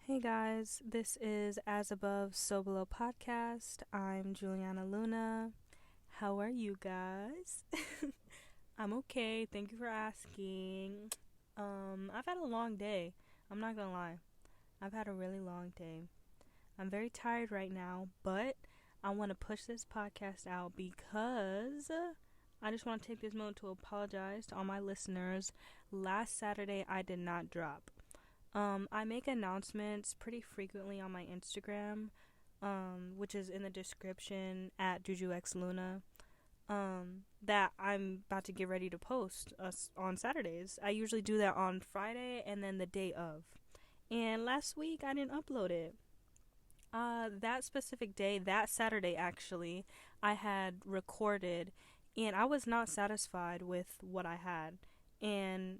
Hey guys, this is As Above, So Below podcast. I'm Juliana Luna. How are you guys? I'm okay. Thank you for asking. I've had a long day. I'm not gonna lie. I've had a really long day. I'm very tired right now, but I want to push this podcast out because I just want to take this moment to apologize to all my listeners. Last Saturday, I did not drop. I make announcements pretty frequently on my Instagram, which is in the description at JujuXLuna, that I'm about to get ready to post us on Saturdays. I usually do that on Friday and then the day of. And last week I didn't upload it. That specific day, that Saturday actually, I had recorded and I was not satisfied with what I had. And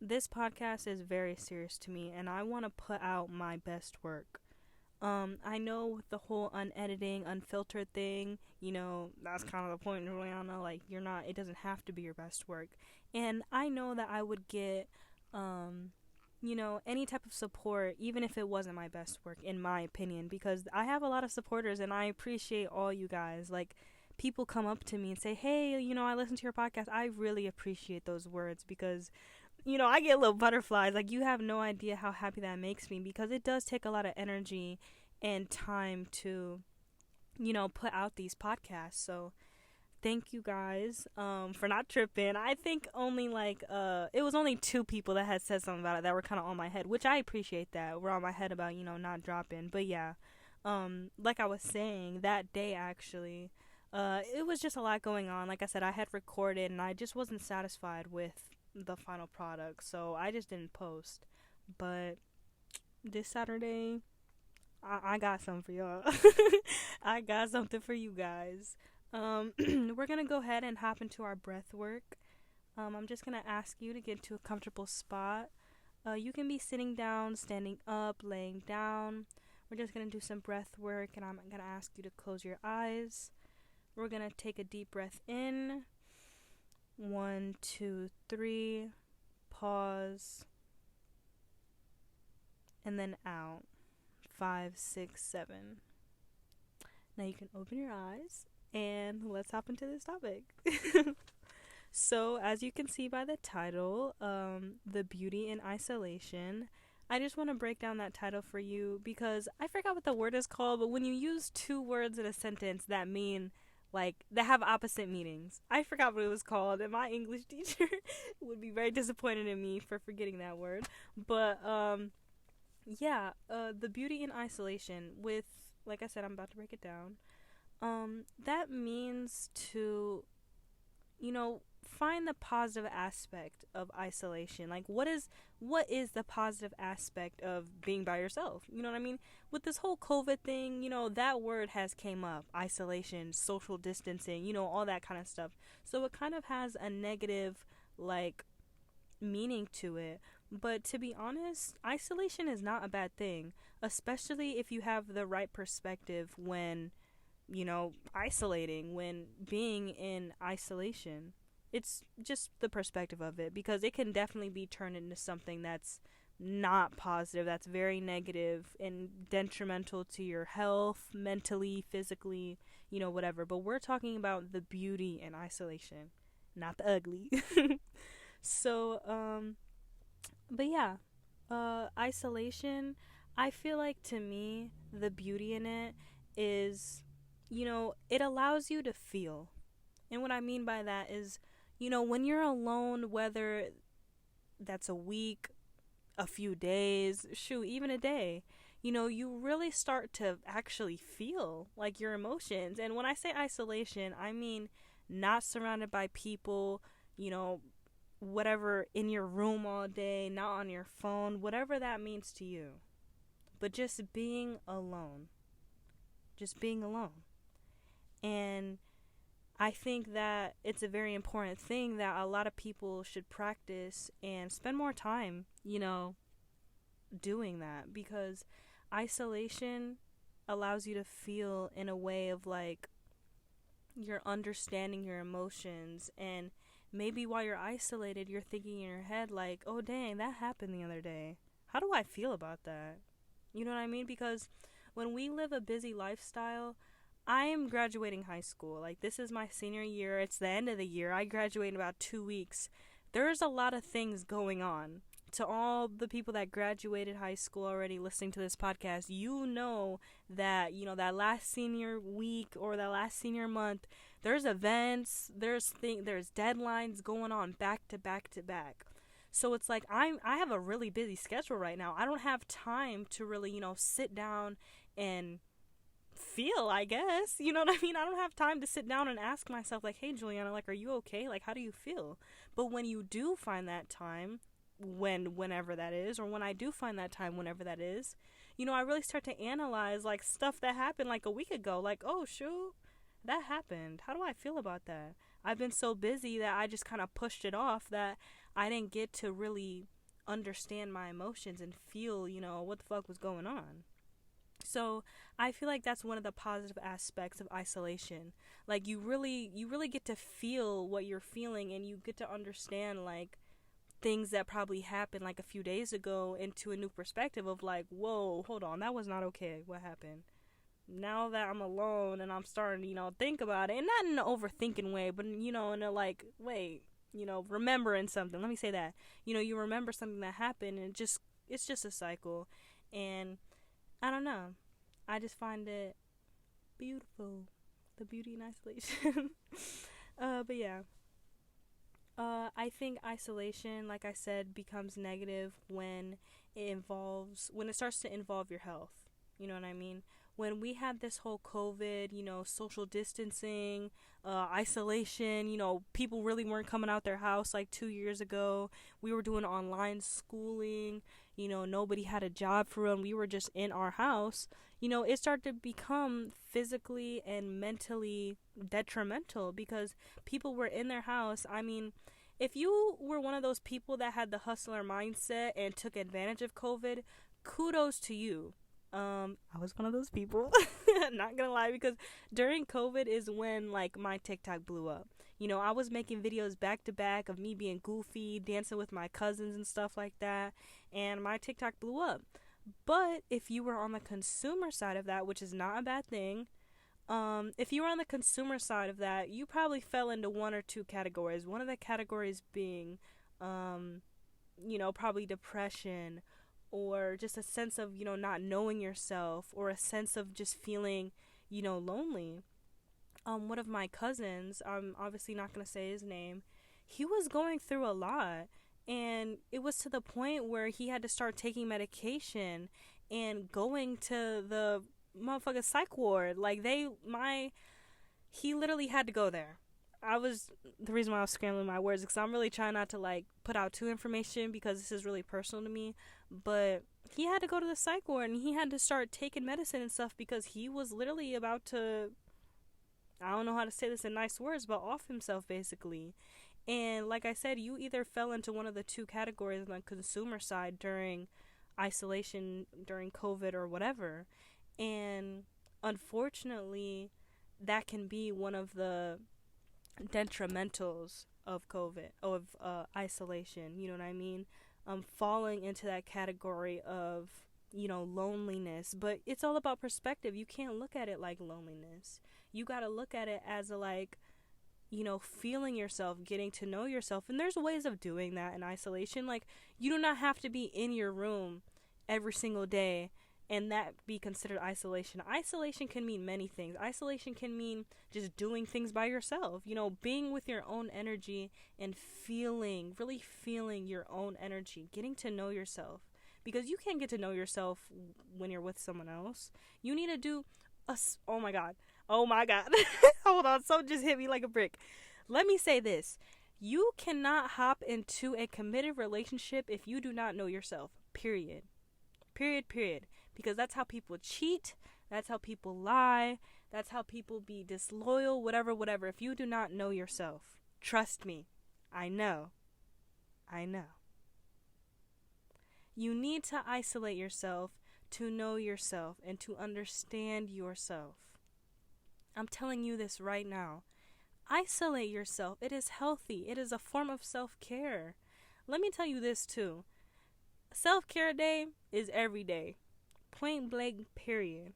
this podcast is very serious to me and I want to put out my best work. I know with the whole unediting, unfiltered thing, that's kind of the point, Juliana. Like, it doesn't have to be your best work. And I know that I would get, any type of support, even if it wasn't my best work, in my opinion, because I have a lot of supporters and I appreciate all you guys. Like, people come up to me and say, hey, I listen to your podcast. I really appreciate those words because I get little butterflies. Like, you have no idea how happy that makes me because it does take a lot of energy and time to, put out these podcasts. So, thank you guys for not tripping. I think only it was only two people that had said something about it that were kind of on my head, which I appreciate that. We're on my head about, not dropping. But yeah, like I was saying, that day actually, it was just a lot going on. Like I said, I had recorded and I just wasn't satisfied with the final product, so I just didn't post. But this Saturday, I got something for y'all. I got something for you guys. We're gonna go ahead and hop into our breath work. I'm just gonna ask you to get to a comfortable spot. You can be sitting down, standing up, laying down. We're just gonna do some breath work, and I'm gonna ask you to close your eyes. We're gonna take a deep breath in. 1, 2, 3. Pause. And then out. 5, 6, 7. Now you can open your eyes and let's hop into this topic. So, as you can see by the title, The Beauty in Isolation, I just want to break down that title for you because I forgot what the word is called, but when you use two words in a sentence that mean that have opposite meanings. I forgot what it was called, and my English teacher would be very disappointed in me for forgetting that word. But the beauty in isolation. With, like I said, I'm about to break it down. That means to, find the positive aspect of isolation. Like, what is the positive aspect of being by yourself? You know what I mean? With this whole COVID thing, that word has came up. Isolation, social distancing, all that kind of stuff. So it kind of has a negative, meaning to it. But to be honest, isolation is not a bad thing, especially if you have the right perspective when, isolating, when being in isolation. It's just the perspective of it, because it can definitely be turned into something that's not positive, that's very negative and detrimental to your health, mentally, physically, whatever. But we're talking about the beauty in isolation, not the ugly. So, but yeah, isolation, I feel like, to me, the beauty in it is, it allows you to feel. And what I mean by that is, when you're alone, whether that's a week, a few days, shoot, even a day, you really start to actually feel like your emotions. And when I say isolation, I mean not surrounded by people, whatever, in your room all day, not on your phone, whatever that means to you. But just being alone. Just being alone. And I think that it's a very important thing that a lot of people should practice and spend more time, doing that, because isolation allows you to feel in a way of you're understanding your emotions, and maybe while you're isolated you're thinking in your head oh dang, that happened the other day. How do I feel about that? You know what I mean? Because when we live a busy lifestyle, I am graduating high school. Like, this is my senior year. It's the end of the year. I graduate in about 2 weeks. There's a lot of things going on. To all the people that graduated high school already listening to this podcast, you know that, that last senior week or that last senior month, there's events, there's deadlines going on back to back to back. So it's like I have a really busy schedule right now. I don't have time to really, sit down and feel, I guess. You know what I mean? I don't have time to sit down and ask myself, like, hey, Juliana, like, are you okay? Like, how do you feel? But when you do find that time, whenever that is, or when I do find that time, whenever that is, I really start to analyze, like, stuff that happened, like, a week ago. Like, oh, shoot, that happened. How do I feel about that? I've been so busy that I just kind of pushed it off, that I didn't get to really understand my emotions and feel, what the fuck was going on. So I feel like that's one of the positive aspects of isolation. Like, you really get to feel what you're feeling, and you get to understand, like, things that probably happened like a few days ago into a new perspective of, like, whoa, hold on, that was not okay. What happened? Now that I'm alone and I'm starting to, think about it, and not in an overthinking way, but, in a, like, wait, remembering something. Let me say that. You remember something that happened, and it's just a cycle. And I don't know. I just find it beautiful. The beauty in isolation. But yeah. I think isolation, like I said, becomes negative when it starts to involve your health. You know what I mean? When we had this whole COVID, social distancing, isolation, people really weren't coming out their house like 2 years ago. We were doing online schooling, nobody had a job for them. We were just in our house. It started to become physically and mentally detrimental because people were in their house. I mean, if you were one of those people that had the hustler mindset and took advantage of COVID, kudos to you. I was one of those people. Not gonna lie, because during COVID is when, like, my TikTok blew up. I was making videos back to back of me being goofy, dancing with my cousins and stuff like that, and my TikTok blew up. But if you were on the consumer side of that, which is not a bad thing, if you were on the consumer side of that, you probably fell into one or two categories. One of the categories being, probably depression, or just a sense of, not knowing yourself, or a sense of just feeling, lonely. One of my cousins, I'm obviously not going to say his name, he was going through a lot, and it was to the point where he had to start taking medication and going to the motherfucking psych ward. Like, he literally had to go there. The reason why I was scrambling my words, because I'm really trying not to, like, put out too information, because this is really personal to me, but he had to go to the psych ward, and he had to start taking medicine and stuff, because he was literally about to, I don't know how to say this in nice words, but off himself, basically. And like I said, you either fell into one of the two categories on the consumer side during isolation, during COVID, or whatever. And unfortunately, that can be one of the detrimentals of COVID, of isolation. You know what I mean? Falling into that category of, loneliness. But it's all about perspective. You can't look at it like loneliness. You got to look at it as a, like, feeling yourself, getting to know yourself. And there's ways of doing that in isolation. Like, you do not have to be in your room every single day and that be considered isolation. Isolation can mean many things. Isolation can mean just doing things by yourself, being with your own energy and really feeling your own energy, getting to know yourself. Because you can't get to know yourself when you're with someone else. You need to do oh my god. Hold on, something just hit me like a brick. Let me say this. You cannot hop into a committed relationship if you do not know yourself. Period. Because that's how people cheat. That's how people lie. That's how people be disloyal, whatever. If you do not know yourself, trust me, I know. You need to isolate yourself to know yourself and to understand yourself. I'm telling you this right now. Isolate yourself. It is healthy. It is a form of self-care. Let me tell you this too. Self-care day is every day. Point blank, period.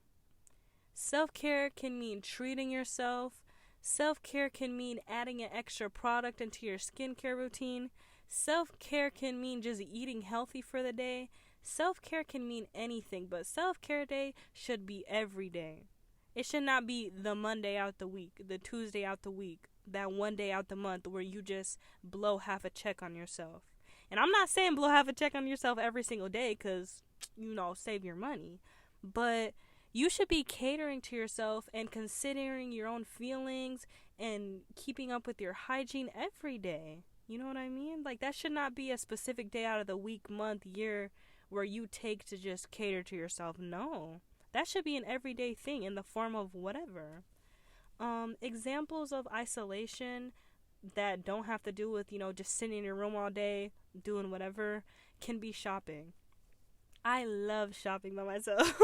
Self-care can mean treating yourself. Self-care can mean adding an extra product into your skincare routine. Self-care can mean just eating healthy for the day. Self-care can mean anything, but self-care day should be every day. It should not be the Monday out the week, the Tuesday out the week, that one day out the month where you just blow half a check on yourself. And I'm not saying blow half a check on yourself every single day because, save your money. But you should be catering to yourself and considering your own feelings and keeping up with your hygiene every day. You know what I mean? Like, that should not be a specific day out of the week, month, year where you take to just cater to yourself. No. That should be an everyday thing in the form of whatever. Examples of isolation that don't have to do with, just sitting in your room all day, doing whatever, can be shopping. I love shopping by myself.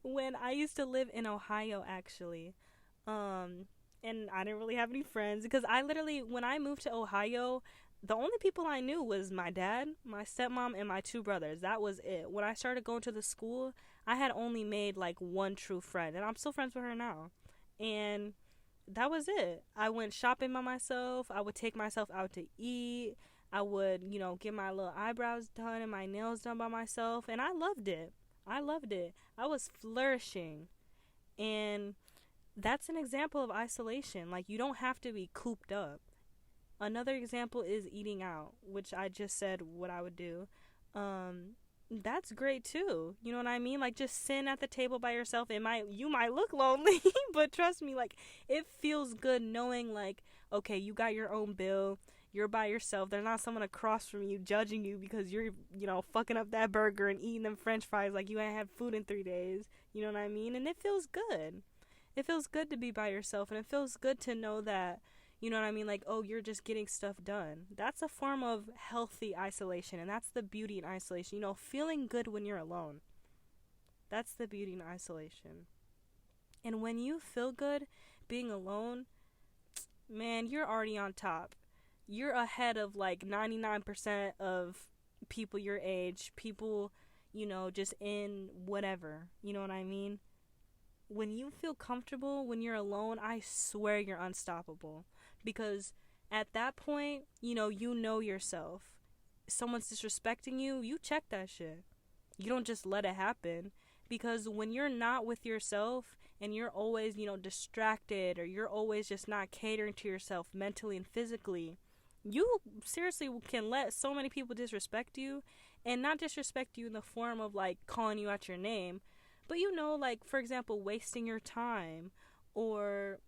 When I used to live in Ohio, actually, and I didn't really have any friends because when I moved to Ohio, the only people I knew was my dad, my stepmom, and my two brothers. That was it. When I started going to the school, I had only made like one true friend, and I'm still friends with her now. And that was it. I went shopping by myself. I would take myself out to eat. I would, get my little eyebrows done and my nails done by myself. And I loved it. I was flourishing. And that's an example of isolation. Like, you don't have to be cooped up. Another example is eating out, which I just said what I would do. That's great too. You know what I mean? Like, just sitting at the table by yourself. You might look lonely, but trust me, like, it feels good knowing, like, okay, you got your own bill. You're by yourself. There's not someone across from you judging you because you're, fucking up that burger and eating them french fries like you ain't had food in 3 days. You know what I mean? And it feels good. It feels good to be by yourself, and it feels good to know that, you know what I mean? Like, oh, you're just getting stuff done. That's a form of healthy isolation, and that's the beauty in isolation. Feeling good when you're alone. That's the beauty in isolation. And when you feel good being alone, man, you're already on top. You're ahead of like 99% of people your age, people, just in whatever. You know what I mean? When you feel comfortable when you're alone, I swear you're unstoppable. Because at that point, you know yourself. Someone's disrespecting you, you check that shit. You don't just let it happen. Because when you're not with yourself and you're always, distracted, or you're always just not catering to yourself mentally and physically, you seriously can let so many people disrespect you, and not disrespect you in the form of like calling you out your name, but like, for example, wasting your time, or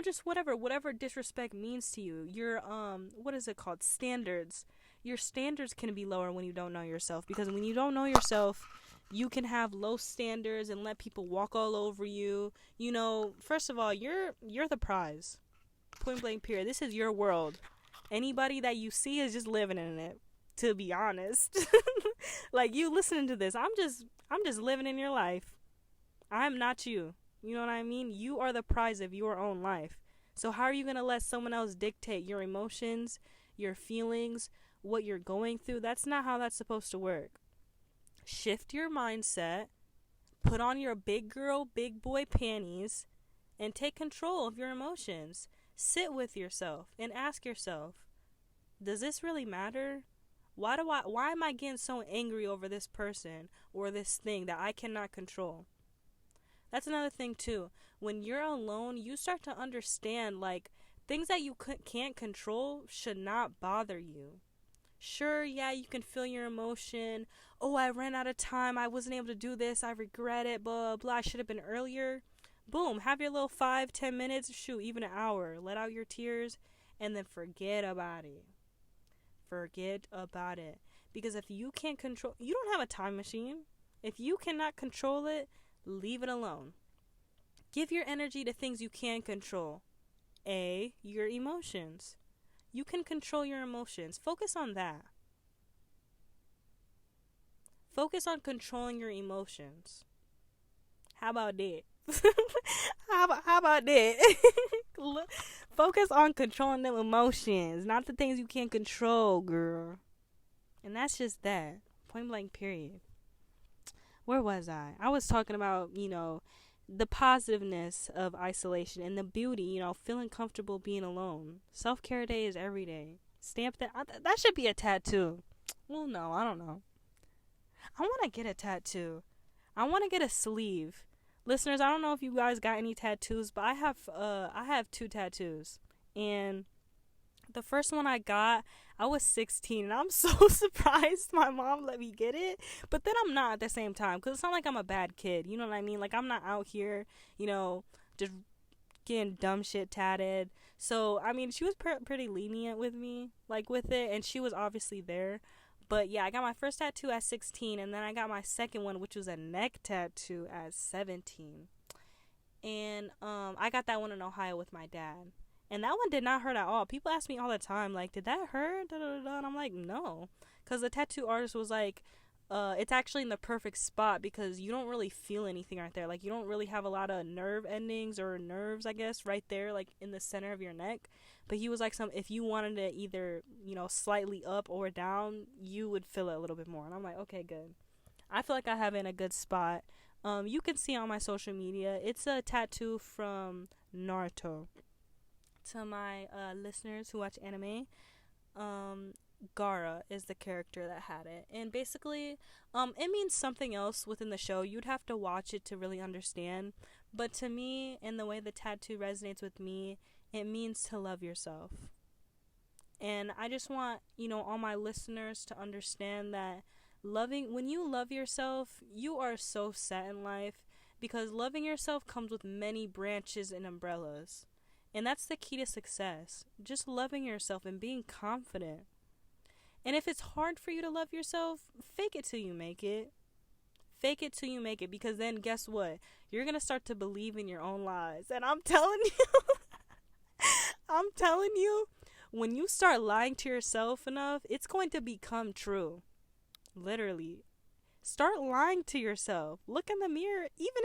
just whatever disrespect means to you. Your what is it called? Standards. Your standards can be lower when you don't know yourself, because when you don't know yourself, you can have low standards and let people walk all over you. First of all, you're the prize. Point blank, period. This is your world. Anybody that you see is just living in it, to be honest. Like, you listening to this, I'm just living in your life. I'm not you. You know what I mean? You are the prize of your own life. So how are you going to let someone else dictate your emotions, your feelings, what you're going through? That's not how that's supposed to work. Shift your mindset, put on your big girl, big boy panties, and take control of your emotions. Sit with yourself and ask yourself, does this really matter? Why am I getting so angry over this person or this thing that I cannot control? That's another thing too. When you're alone, you start to understand, like, things that you can't control should not bother you. Sure, yeah, you can feel your emotion. Oh, I ran out of time. I wasn't able to do this. I regret it. Blah, blah. I should have been earlier. Boom. Have your little 5-10 minutes. Shoot, even an hour. Let out your tears and then forget about it. Forget about it. Because if you can't control, you don't have a time machine. If you cannot control it, leave it alone. Give your energy to things you can control. Your emotions. You can control your emotions. Focus on that. Focus on controlling your emotions. How about that? How about that? Focus on controlling them emotions, not the things you can't control, girl. And that's just that. Point blank, period. Where was I? I was talking about, the positiveness of isolation and the beauty, feeling comfortable being alone. Self-care day is every day. Stamp that. That should be a tattoo. Well, no, I don't know. I want to get a tattoo. I want to get a sleeve. Listeners, I don't know if you guys got any tattoos, but I have 2 tattoos. And the first one I got, I was 16, and I'm so surprised my mom let me get it. But then I'm not at the same time, because it's not like I'm a bad kid. You know what I mean? Like, I'm not out here, just getting dumb shit tatted. So, I mean, she was pretty lenient with me, like, with it, and she was obviously there. But yeah, I got my first tattoo at 16, and then I got my second one, which was a neck tattoo, at 17. And I got that one in Ohio with my dad. And that one did not hurt at all. People ask me all the time, like, did that hurt? Da, da, da, da. And I'm like, no. Because the tattoo artist was like, it's actually in the perfect spot because you don't really feel anything right there. Like, you don't really have a lot of nerve endings or nerves, I guess, right there, like, in the center of your neck. But he was like, if you wanted it either, slightly up or down, you would feel it a little bit more. And I'm like, okay, good. I feel like I have it in a good spot. You can see on my social media, it's a tattoo from Naruto. To my listeners who watch anime, Gaara is the character that had it, and basically it means something else within the show. You'd have to watch it to really understand, but to me, and the way the tattoo resonates with me, it means to love yourself. And I just want all my listeners to understand that when you love yourself, you are so set in life, because loving yourself comes with many branches and umbrellas. And that's the key to success. Just loving yourself and being confident. And if it's hard for you to love yourself, fake it till you make it. Fake it till you make it, because then guess what? You're going to start to believe in your own lies. And I'm telling you, when you start lying to yourself enough, it's going to become true. Literally. Start lying to yourself. Look in the mirror. Even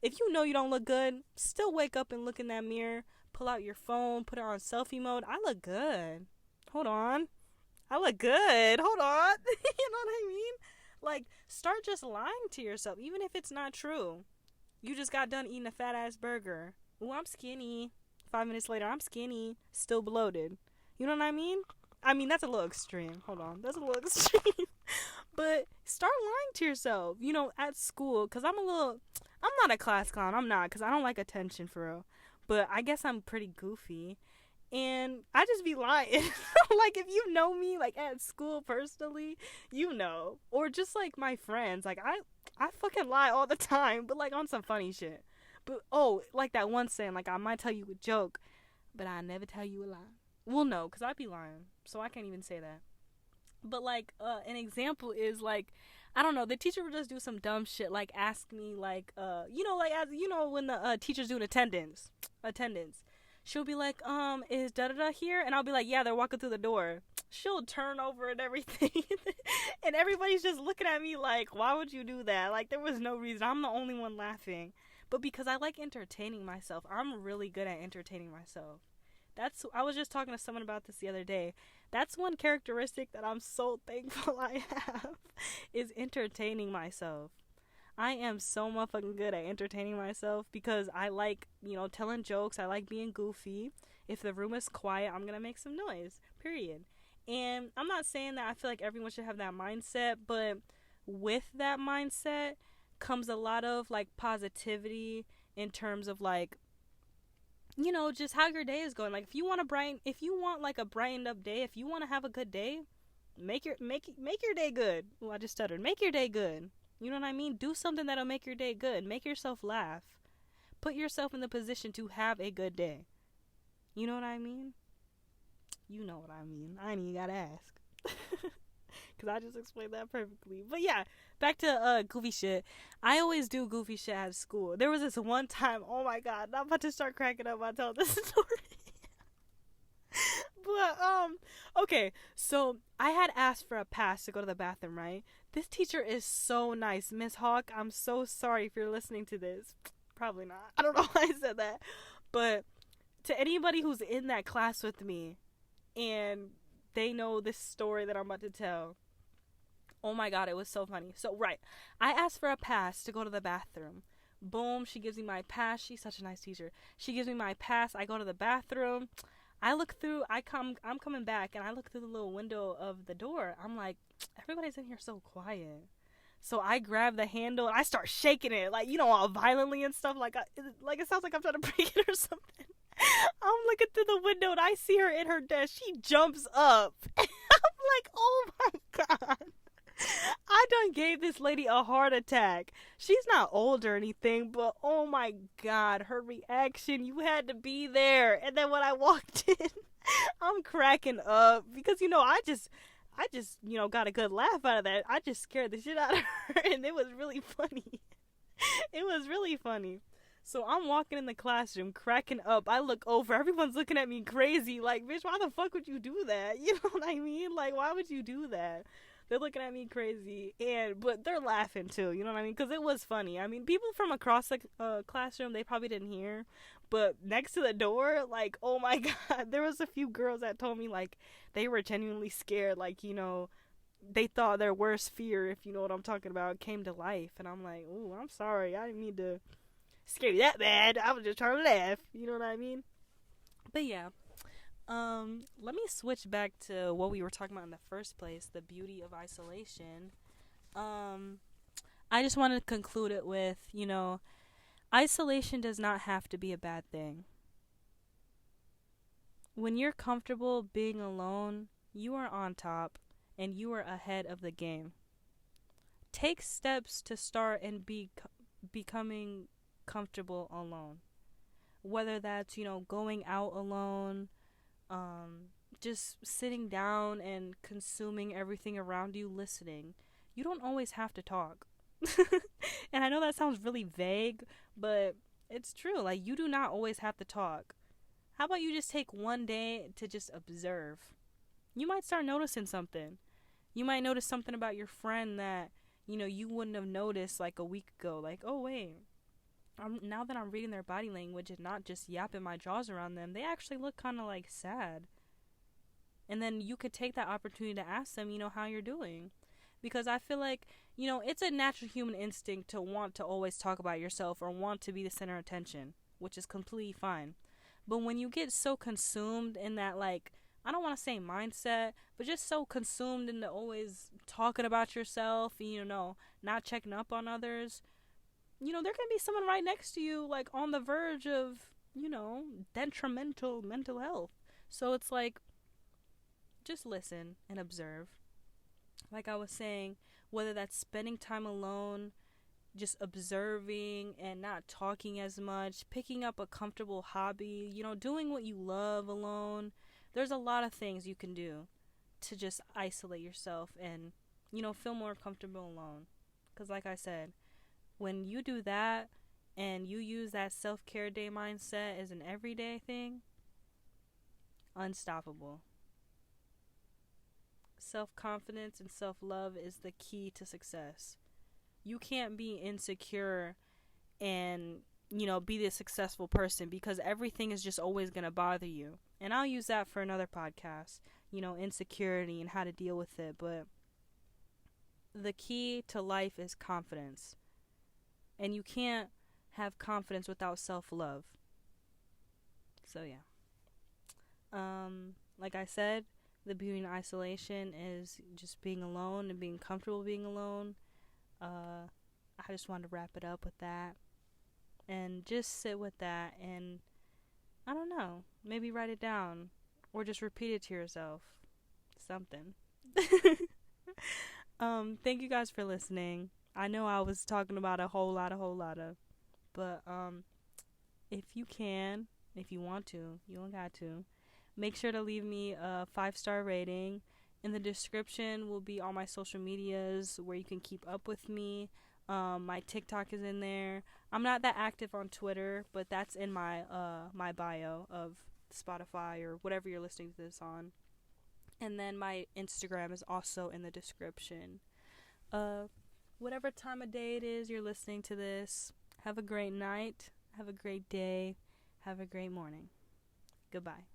if you know you don't look good, still wake up and look in that mirror. Pull out your phone, put it on selfie mode. I look good. Hold on. I look good. Hold on. You know what I mean? Like, start just lying to yourself, even if it's not true. You just got done eating a fat ass burger. Ooh, I'm skinny. 5 minutes later, I'm skinny. Still bloated. You know what I mean? I mean, that's a little extreme. Hold on. That's a little extreme. But start lying to yourself, at school. Because I'm not a class clown. I'm not, because I don't like attention for real. But I guess I'm pretty goofy. And I just be lying. Like, if you know me, like, at school personally, Or just, like, my friends. Like, I fucking lie all the time. But, like, on some funny shit. But, like that one saying, like, I might tell you a joke, but I never tell you a lie. Well, no, because I be lying. So I can't even say that. But, like, an example is, like, I don't know, the teacher would just do some dumb shit, like, ask me, like, when the teachers do attendance, she'll be like, is da-da-da here? And I'll be like, yeah, they're walking through the door. She'll turn over and everything, and everybody's just looking at me like, why would you do that? Like, there was no reason. I'm the only one laughing. But because I like entertaining myself, I'm really good at entertaining myself. I was just talking to someone about this the other day. That's one characteristic that I'm so thankful I have, is entertaining myself. I am so motherfucking good at entertaining myself because I like, telling jokes. I like being goofy. If the room is quiet, I'm going to make some noise, period. And I'm not saying that I feel like everyone should have that mindset, but with that mindset comes a lot of, like, positivity in terms of, like, just how your day is going. Like, if you want like a brightened up day, if you want to have a good day, make your day good. Oh, I just stuttered. Make your day good. You know what I mean? Do something that'll make your day good. Make yourself laugh. Put yourself in the position to have a good day. You know what I mean? You know what I mean. I ain't even gotta ask. Because I just explained that perfectly. But yeah, back to goofy shit. I always do goofy shit at school. There was this one time, oh my god, I'm about to start cracking up while I tell this story. But, okay, so I had asked for a pass to go to the bathroom, right? This teacher is so nice. Miss Hawk, I'm so sorry if you're listening to this. Probably not. I don't know why I said that. But to anybody who's in that class with me and they know this story that I'm about to tell, Oh my god, it was so funny. So, right, I asked for a pass to go to the bathroom. Boom, she gives me my pass. She's such a nice teacher. She gives me my pass. I go to the bathroom. I look through. I'm coming back, and I look through the little window of the door. I'm like, everybody's in here so quiet. So I grab the handle and I start shaking it, like, all violently and stuff. Like it sounds like I'm trying to break it or something. I'm looking through the window and I see her in her desk. She jumps up. I'm like, oh my god. I done gave this lady a heart attack. She's not old or anything, but oh my god, her reaction, you had to be there. And then when I walked in, I'm cracking up because I just got a good laugh out of that. I just scared the shit out of her, and it was really funny. It was really funny. So I'm walking in the classroom, cracking up. I look over, everyone's looking at me crazy, like, bitch, why the fuck would you do that? You know what I mean? Like, why would you do that? They're looking at me crazy, but they're laughing too, you know what I mean? Because it was funny. I mean, people from across the classroom, they probably didn't hear, but next to the door, like, oh my god, there was a few girls that told me, like, they were genuinely scared, like, they thought their worst fear, if you know what I'm talking about, came to life, and I'm like, ooh, I'm sorry, I didn't mean to scare you that bad, I was just trying to laugh, you know what I mean? But yeah. Let me switch back to what we were talking about in the first place, the beauty of isolation. I just wanted to conclude it with, isolation does not have to be a bad thing. When you're comfortable being alone, you are on top and you are ahead of the game. Take steps to start and becoming comfortable alone. Whether that's, going out alone, just sitting down and consuming everything around you, listening. You don't always have to talk. And I know that sounds really vague, but it's true. Like, you do not always have to talk. How about you just take one day to just observe? You might start noticing something. You might notice something about your friend that, you wouldn't have noticed like a week ago. Like, oh, wait. Now that I'm reading their body language and not just yapping my jaws around them, they actually look kind of like sad. And then you could take that opportunity to ask them, how you're doing. Because I feel like, it's a natural human instinct to want to always talk about yourself or want to be the center of attention, which is completely fine. But when you get so consumed in that, like, I don't want to say mindset, but just so consumed into always talking about yourself, not checking up on others, there can be someone right next to you, like, on the verge of, detrimental mental health. So it's like, just listen and observe. Like I was saying, whether that's spending time alone, just observing and not talking as much, picking up a comfortable hobby, doing what you love alone. There's a lot of things you can do to just isolate yourself and, feel more comfortable alone. Because like I said, when you do that and you use that self-care day mindset as an everyday thing, unstoppable. Self-confidence and self-love is the key to success. You can't be insecure and, be the successful person because everything is just always going to bother you. And I'll use that for another podcast, insecurity and how to deal with it. But the key to life is confidence. And you can't have confidence without self-love. So, yeah. Like I said, the beauty in isolation is just being alone and being comfortable being alone. I just wanted to wrap it up with that. And just sit with that and, I don't know, maybe write it down. Or just repeat it to yourself. Something. Thank you guys for listening. I know I was talking about a whole lot of, but if you want to, you don't got to, make sure to leave me a 5-star rating. In the description will be all my social medias where you can keep up with me. My TikTok is in there. I'm not that active on Twitter, but that's in my my bio of Spotify or whatever you're listening to this on. And then my Instagram is also in the description. Whatever time of day it is you're listening to this, have a great night, have a great day, have a great morning. Goodbye.